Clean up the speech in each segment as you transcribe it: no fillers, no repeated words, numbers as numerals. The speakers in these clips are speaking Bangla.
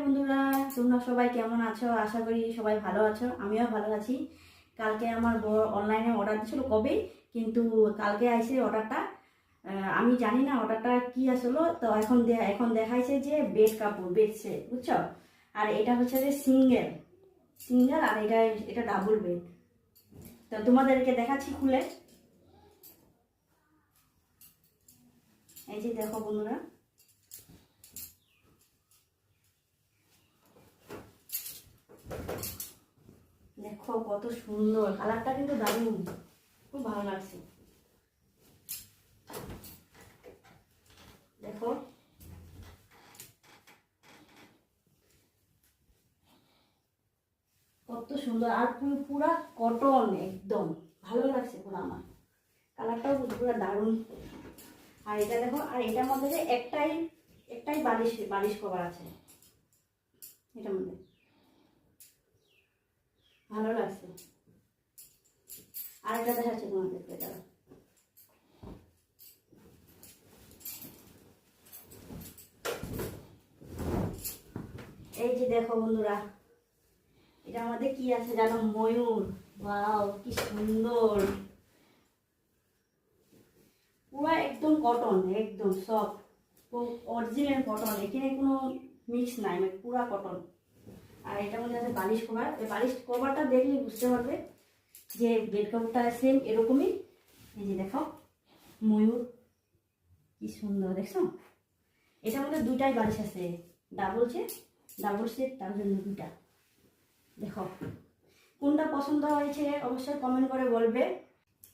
বন্ধুরা, তোমরা সবাই কেমন আছো? আশা করি সবাই ভালো আছো। আমিও ভালো আছি। কালকে আমার অনলাইনে অর্ডার দিয়েছিল কবে, কিন্তু কালকে আইছে অর্ডারটা। আমি জানি না অর্ডারটা কি আসলো। তো এখন দেখাইছে যে বেড কাপড়, বেড সেট, বুঝছো? আর এটা হচ্ছে যে সিঙ্গেল সিঙ্গেল, আর এটা ডাবল বেড। তো তোমাদেরকে দেখাচ্ছি খুলে। এই যে দেখো বন্ধুরা, দেখো কত সুন্দর কালারটা, কিন্তু দারুণ, খুব ভালো লাগছে। দেখো কত সুন্দর, আর পুরা কটন, একদম ভালো লাগছে পুরো আমার। কালারটাও পুরো দারুণ। আর এটা দেখো, আর এটার মধ্যে যে একটাই একটাই বালিশ বালিশ কভার আছে এটার মধ্যে, ভালো লাগছে। আর এটা দেখাচ্ছে তোমাদের, এটা এই যে দেখো বন্ধুরা, এটার মধ্যে কি আছে জানো? ময়ূর। ওয়াও, কি সুন্দর, পুরো একদম কটন, একদম সফট, অরিজিনাল কটন, এখানে কোনো মিক্স নাই, মানে পুরা কটন। আর এটার মধ্যে আছে বালিশ কভার। এই বালিশ কভারটা দেখলে বুঝতে পারবে যে বেড কভারটা সেম এরকমই। এই যে দেখো ময়ূর, কি সুন্দর, দেখছো? এটার মধ্যে দুইটাই বালিশ আছে, ডাবল সেট, তার জন্য দুইটা। দেখো কোনটা পছন্দ হয়েছে অবশ্যই কমেন্ট করে বলবে।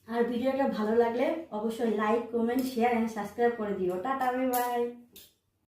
আর ভিডিওটা ভালো লাগলে অবশ্যই like, comment, share and subscribe করে দিও। Tata, bye by.